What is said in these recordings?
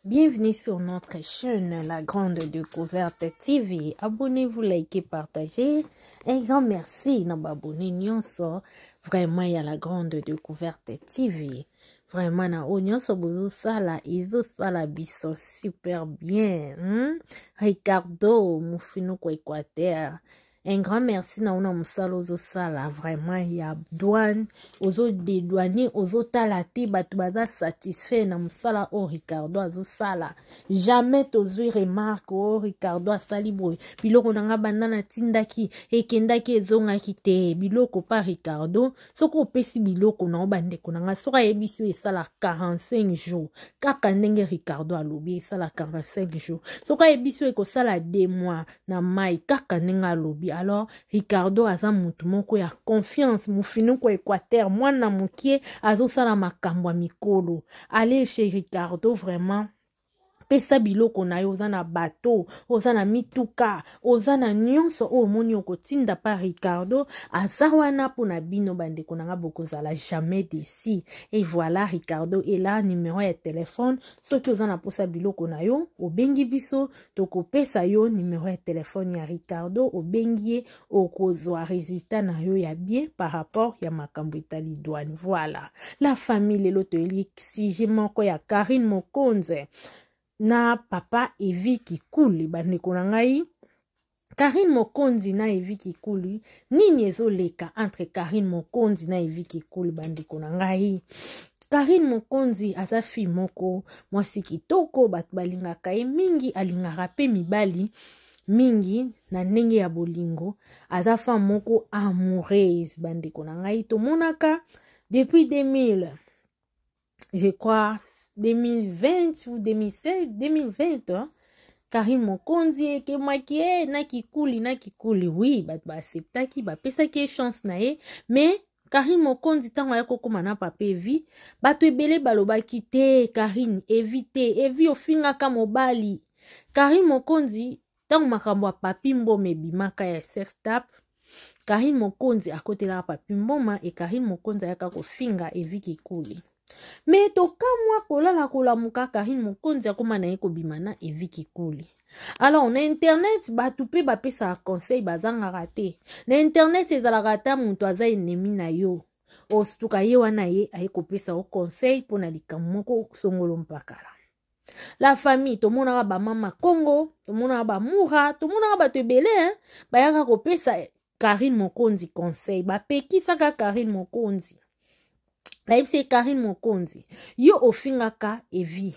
Bienvenue sur notre chaîne La Grande Découverte TV. Abonnez-vous, likez, partagez. Un grand merci na babone nyonso. Vraiment il y a La Grande Découverte TV. Vraiment na o nyonso bozo sala izo sala biso super bien. Ricardo Mufino kwa Équateur. Un grand merci na una musala ozo sala. Vraiment il y a douane ozo dédouaner ozo talati batu baza satisfait na musala o Ricardo azo sala. Jamais tozui remarque o Ricardo asali boy. Biloko nanga bandana tindaki ekendaki ezongaki te. Biloko pa Ricardo soko pesi biloko na obandeko nanga soka yebisu esala 45 jours. Kaka ndenge Ricardo alobi esala 45 jours. Soka yebisu ekosala 2 mois na mai kaka ndenge alobi. Alors Ricardo aza mutu moko ya confiance mufinu kwa Équateur mwana mukie azosala makambo ya mikolo. Allez chez Ricardo vraiment. Pesa biloko na yo oza na bateau, oza na mituka, oza na nyonso o moni okotinda pa Ricardo, aza wana pona bino bandeko nanga bokozala jamais d'ici. Et voilà Ricardo est là, numéro ya téléphone, soki oza na posa biloko na yo, obengi biso, toko pesa yo numéro ya téléphone ya Ricardo, obengi ye okozwa résultat na yo ya bien par rapport ya makambo etali douane. Voilà. La famille lelo toeli sije moko ya Karine Mokonze. Na papa Evi Kikuli bandeko na ngai. Karine Mokonzi na Evi Kikuli nini ezoleka entre Karine Mokonzi na Evi Kikuli bandeko na ngai. Karine Mokonzi aza fi moko mwasi kitoko batu balingaka ye mingi alingaka pe mibali mingi na ndenge ya bolingo aza femme moko amoureuse bandeko na ngai tomonaka depuis 2000 je crois 2020 ou 2016, 2020, hein? Karine Mokonzi eke makie na kikuli, oui, bat ba acceptaki, ba pesaki chance na ye, mais Karine Mokonzi tango ya kokoma na papa Evi, bato ebele balobaki te, Karine, Evi ofingaka mobali. Karine Mokonzi, tango makambo ya papi mboma ebimaka ya sextap, Karine Mokonzi akotela papi mboma, e Karine Mokonzi ayaka kofinga Evi Kikuli. Mais tokamwa kolala kolamuka Karine Mokonzi akoma na ye kobimana Evi Kikuli. Alors na internet batu pe bapesa conseil bazanga te. Na internet ezalaka ata mutu aza ennemi na yo. Ostuka ye wana ye aye kopesa o conseil pona likambo moko songolo mpakala. La famille tomonaka ba mama Congo, tomonaka ba Mura, tomonaka bato ebele bayaka kopesa Karine Mokonzi conseil. Bapekisaka Karine Mokonzi. Laipse Karine Mokonzi, yo ofingaka Evi.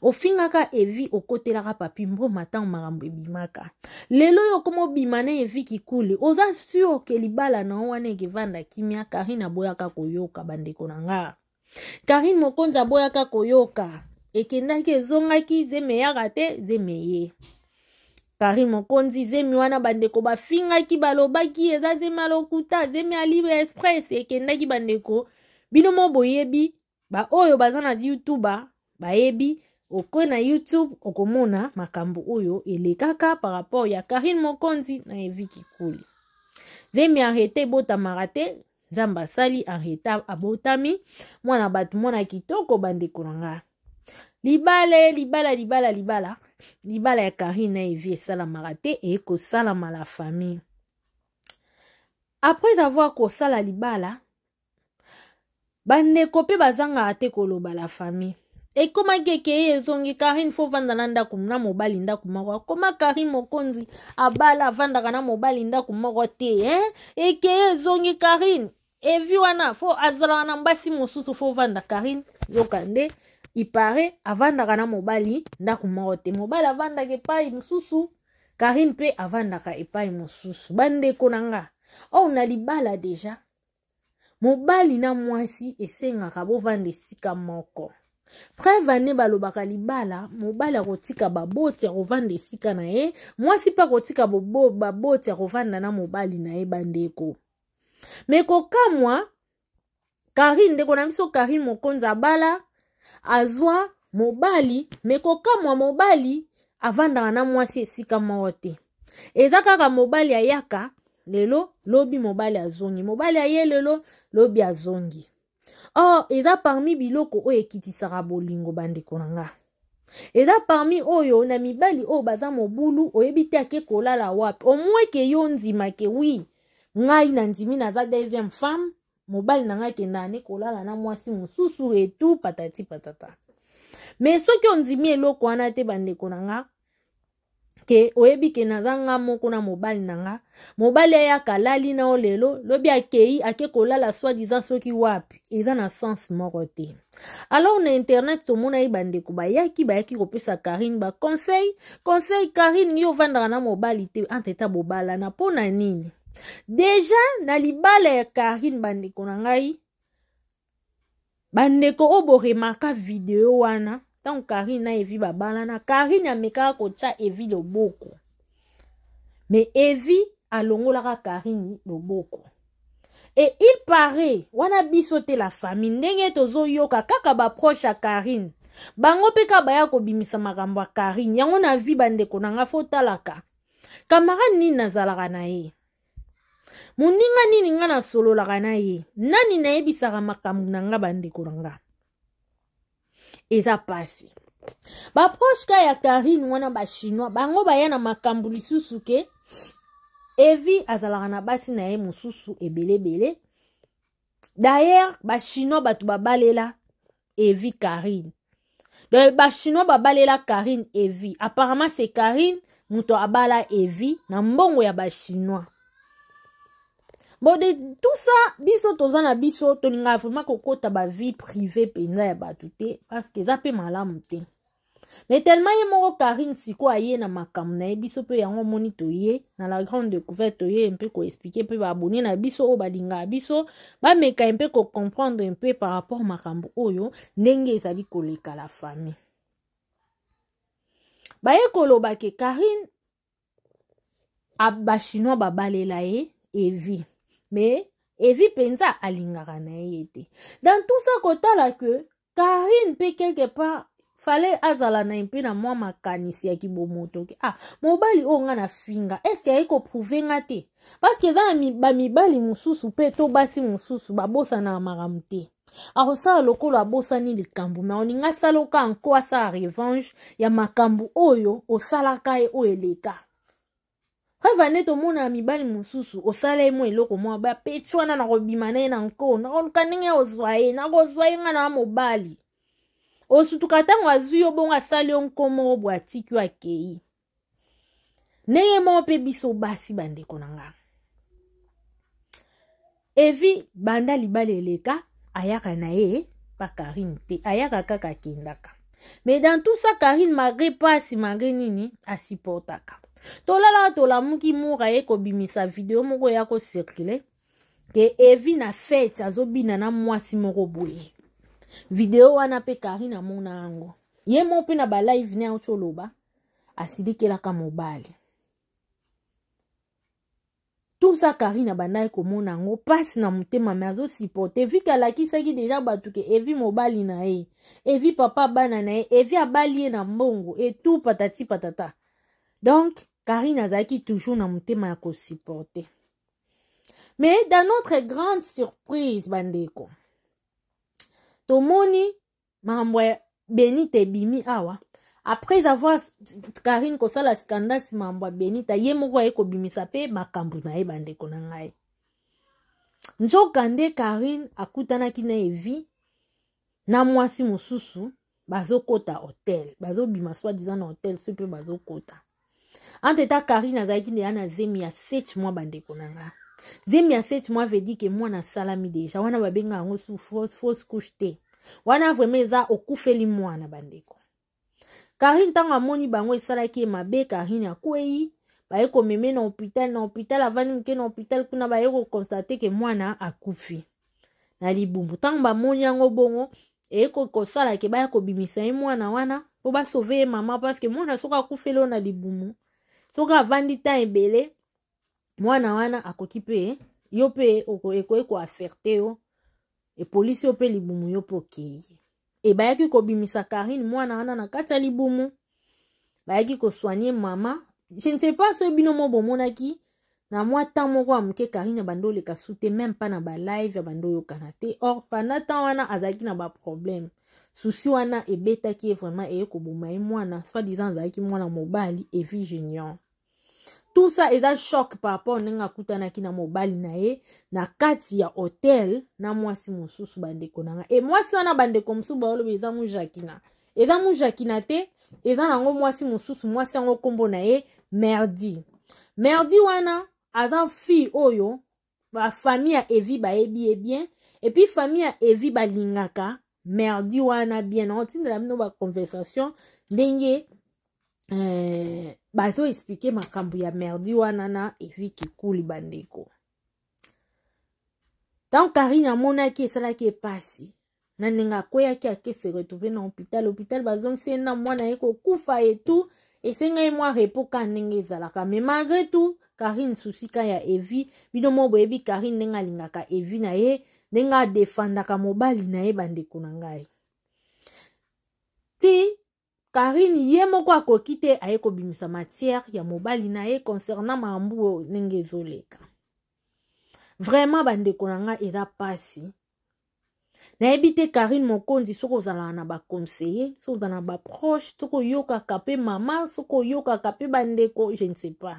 Ofingaka Evi okotelaka papi mboma tango makambo ebimaka. Lelo yo komo bimane Evi Kikuli, oza sûr ke libala na wana ekevanda kimia Karine aboyaka koyoka bandeko na nga. Karine Mokonzi aboyaka koyoka. Ekendaki ezongaki zemeyaka te zemeye. Karine Mokonzi zemi wana bandeko bafingaki balobaki eza zemalokuta zemi a Libre Express ekendaki bandeko. Bino mo boyebi, ba oyo baza na YouTube, bayebi, okwe na YouTube, okomona makambo oyo elekaka par rapport ya Karine Mokonzi na Evi Kikuli. Zemi arrete bota marate, Nzamba sali arreta abotami, mwana batu mwana kitoko bandeko nanga. Libala ya Karine na Evi esala marate e ko salama la famille. Après avoir kosala libala, bande kope bazanga ate koloba la famille. E koma keke ezongi Karine fo vanda na ndaku na mobali ndaku moko. Koma Karine Mokonzi abala vanda na mobali ndaku moko te, Eke ezongi Karine. Evi wana fo azala na mbasi mosusu fo vanda Karine. Yokande ipare avanda na mobali ndaku moko te. Mobali avanda ke pai mosusu. Karine pe avanda ka epai mosusu. Bande konanga. Oh na libala deja. Mobali na mwasi esengaka bovanda esika moko. Preuve ane balobaka libala, mobali akotika baboti akovanda esika na ye, mwasi pa kotika baboti akovanda na mobali na ye bandeko. Meko kamwa, Karine ndeko na miso Karine Mokonzi abala, azwa mobali, meko kamwa mobali avanda na mwasi esika moko te. Eza kaka mobali ayaka, lelo lobi mobali azongi. Mobali aye lelo lobi azongi. Oh, eza parmi biloko o ekitisaka bolingo bandeko nanga. eza parmi oyo na mibali oyo baza mobulu oyebi te ake kolala wapi au moins ke yo ndima ke wi ngai na ndimi naza deuxième femme mobali na ngai kenda ane kolala na mwasi mosusu etu patati patata. Mais soki ondimi eloko wana te bandeko na nga ke oyebi ke naza nga moko na mobali na nga mobali ayaka lali na o lelo lobi akei ake kolala soi-disant soki wapi eza na sens moko te. Alors na internet tomona ye bandeko bayaki kopesa Karine ba conseil Karine yo vandaka na mobali te anteta bobala na pona nini. Deja na libala ya Karine bandeko na ngai bandeko obo remaka video wana tant Karine na Evi babala na Karine ameka kocha Evi loboko mais Evi alongolaka Karine loboko et il paraît wana biso te la famille ndenge tozo yoka kaka ba proche ya Karine bango peka baya ko bimisa makambo ya Karine yango na vi bandeko na nga fotalaka camarade nini nazalaka na ye muninga nini nga na sololaka na ye nani na yebisaka makambo na nga bandeko na nga eza pasi ba proche ka ya Karine wana ba chinois bango baya na makambo lisusu ke Evi azalaka na basi na ye mosusu ebele d'ailleurs ba chinois batu babalela Evi Karine donc ba chinois babalela Karine Evi apparemment c'est Karine muto abala Evi na mbongo ya ba chinois. Bon de tout ça biso toza na biso tolinga vraiment kokota ba vie privée penza ya batu te parce que za pe malamu te. Mais tellement ye moko Karine siko aye na makambo na ye biso pe yango moni toye na la grande découverte toye un peu ko expliquer pe ba abonné na biso o balinga biso ba meka un peu ko comprendre un peu par rapport makambo oyo ndenge ezali koleka la famille. Ba ye koloba ke Karine ba chinois babalela ye Evi mais Evi penza alingaka na ye te. Dans tout ça kotala que Karine pe quelque part fallait azala na impe na mwa makanisi ya kibomoto ke mobali o nga na finga est-ce que ayeko prouver nga te parce que za ba mibali mususu pe to basi mususu babosa na makambo te akosala lokolo abosani likambo mais oninga saloka anko asa revanche ya makambo oyo osalaka ye o eleka Vane to mona mibali mususu osala emo eloko mwa ba peti wana na kobima na ye na nko na koluka ndenge ozwaye na kozwaye nga na mobali osutuka tango azwi yo bongo asali yo nkomo obwa atiki yo akei ndenge moko mpe biso basi bandeko na nga Evi banda libala eleka ayaka na ye pa Karine te ayaka kaka kendaka mais dans tout ça Karine malgré pasi malgré nini asupportaka tolala tolamuki mura ye kobimisa video moko ya ko circuler ke Evi na fête azobina na mwasi moko boye video wana pe Karine amona yango ye mo pe na ba live ne ocholoba asidikelaka mobali tout ça Karine abandai komona yango pasi na mutema me azo supporter Evi kalakisaki deja batu ke Evi mobali na ye Evi papa bana na ye Evi abali ye na mbongo et tout patati patata donc Karine azaki toujours na mutema ya ko supporter. Mais dans notre grande surprise bandeko tomoni mambo Benita bimi awa après avoir Karine kosala scandale si mambo Benita ye moko ye kobimisa pe makambo na ye bandeko na ngai nzokande Karine akutanaki na Evi na mwasi mosusu bazokota hotel bazobima soi-disant na hotel so pe bazokota anteta Karine azalaki ndeya na zemi ya 7 mois bandeko na nga zemi ya 7 mois veut dire que mwana salami deja wana babenga yango su fausse couche te wana vraiment eza okufeli mwana bandeko Karine tango amoni bango esalaki ye mabe Karine akwei baye komeme na hôpital avani mke na hôpital kuna baye kokonstate ke mwana akufi na libumbu tango bamoni yango bongo eko kosala ke baya kobimisa ye mwana wana po basauve ye mama parce que mwana soka akufeli na libumu soka avandi ta ebele mwana wana akoki pe yo pe eko affecte yo e polisi yo pe libumu yo pe okei e bayaki kobimisa Karine mwana wana na kati ya libumu bayaki kosoigner mama je ne sais pas so bino mo bomonaki na mwa temps moko ya muke Karine bando leka sute même pas na ba live ya bando yo kanate or pendant temps wana azaki na ba problème susi wana ebetaki vraiment ekoboma mwana soit disant azalaki mwana mobali Evie Junior. Tout ça est un choc par rapport à kutanaki na mobali na ye na kati ya hotel na mwasi mususu bandeko nanga. Et mwasi wana bandeko mususu ba olobe eza mujakina. Eza mujakina te, eza nango mwasi mususu, mwasi yango kombo na ye Merdi. Merdi wana aza fille oyo ba famille ya Evie ba ebi bien et puis famille ya Evie ba lingaka Merdi wana bien. On tinde la mino ba conversation ndenge bazo expliquer makambo ya Merdi wana na Evie Kikuli bandeko. Tant Karine amonaki esalaki epasi na nenga koyaki ake se retrouver na hôpital bazong sena mwana eko kufa et tout et senga moi repos ka ndenge ezalaka. Mais malgré tout Karine susika ya Evie bidomo boyebi Karine nenga lingaka Evie na ye nenga defendaka mobali na ye bandeko na ngai. Ti Karine ye moko akoki te ayeko bimisa matière ya mobali na ye concernant mambu ndenge ezoleka. Vraiment bandeko na nga eza pasi. Na ebite Karine Mokonzi soko zala na ba conseiller, soko zala na ba proche, soko yoka kape mama, soko yoka kape bandeko, je ne sais pas.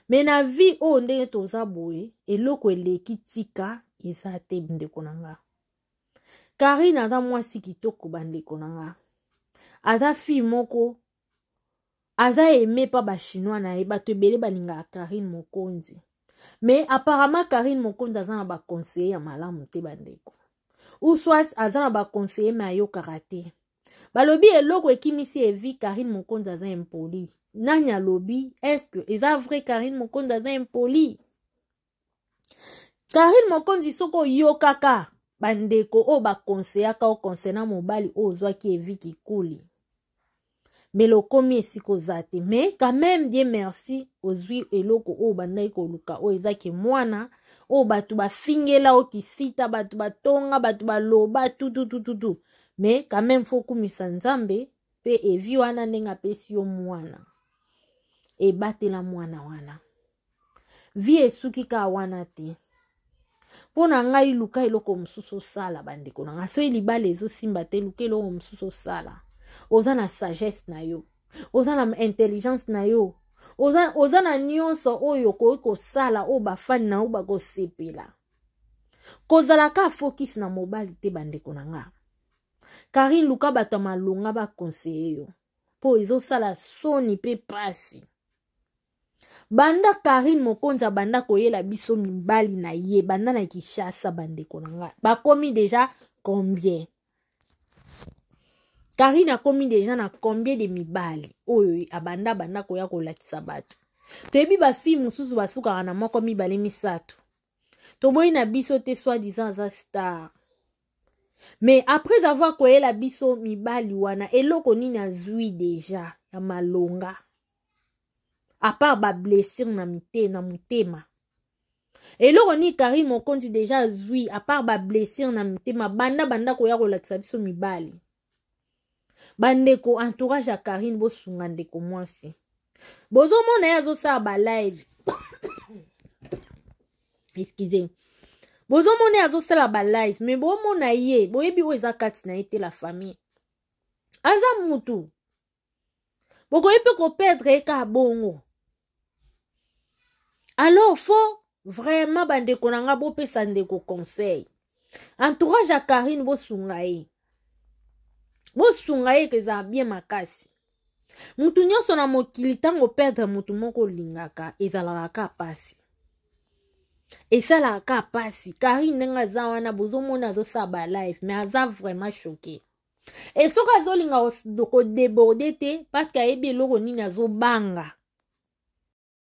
Mais na vie o ndenge toza boye, eloko eleki tika eza te bandeko na nga. Karine aza mwasi kitoko bandeko na nga. Aza fille moko, aza aimé pa ba chinois na ye, bato ebele balinga Karine Mokonzi. Mais apparemment Karine Mokonzi aza na ba conseiller ya malamu te bandeko. Ou soit aza na ba conseiller ma yo karaté. Balobi eloko ekimisi Evie Karine Mokonzi aza impoli. Nanya lobi, est-ce que eza vrai Karine Mokonzi aza impoli? Karine Mokonzi soko yo kaka bandeko o ba conseiller ka o concernant mobali o zwaki Evie Kikuli. Mais le komi esiko zate. Mais quand même, Dieu merci, ozwi eloko o bandai ko luka o ezaki mwana, o batu ba fingela o kisita, batu ba tonga, batu ba loba, tout. Mais quand même, faut kumisa nzambe, pe Evie wana nenga pesi yo mwana. E bate la mwana wana. Vie esuki ka wana te. Pona ngai luka eloko mususu sala bandeko na nga. So ilibale ezo simba te luka eloko mususu sala. Oza na sagesse na yo, oza na intelligence na yo, oza na nyonso oyo ko sala o bafani na o bako sepela. Kozala ka focus na mobali te bandeko na nga. Karine luka bato malonga ba conseiller yo. Po ezo sala soni pe pasi. Banda Karine Mokonzi banda koyela biso mibali na ye, banda na Kishasa bandeko na nga. Bakomi déjà combien? Karine a commis déjà na combien de mibali oyo abanda koya kolakisa bato. Toyebi ba fille mususu basuka na moko mibali misato. Toboyi na biso te soi-disant za star. Mais après avoir koyela biso mibali wana eloko nini azui déjà ya malonga. À part ba blessure na mutema. Eloko ni Karine Mokonzi déjà azui à part ba blessure na mutema banda koya kolakisa biso mibali. Bandeko entourage à Karine bosunga ndeko mwasi. Bozo mona yazo sa ba live. Excusez. Bozo mona yazo sa ba live, mais bo mona ye, boyebi o eza kati na ete la famille. Aza mutu. Boko yepe ko perdre ka bongo. Alors faut vraiment bandeko nanga bo pesa ndeko conseil. Entourage à Karine bosunga ye. Bosunga ye keza bien makasi. Mutu nyonso na mokili tango perdre mutu moko lingaka ezalaka pasi. Esalaka pasi. Karine ndenga za wana bozomona azosa ba live mais aza vraiment choqué. Et soka zolinga doko déborder te parce que ayebi eloko nini azobanga.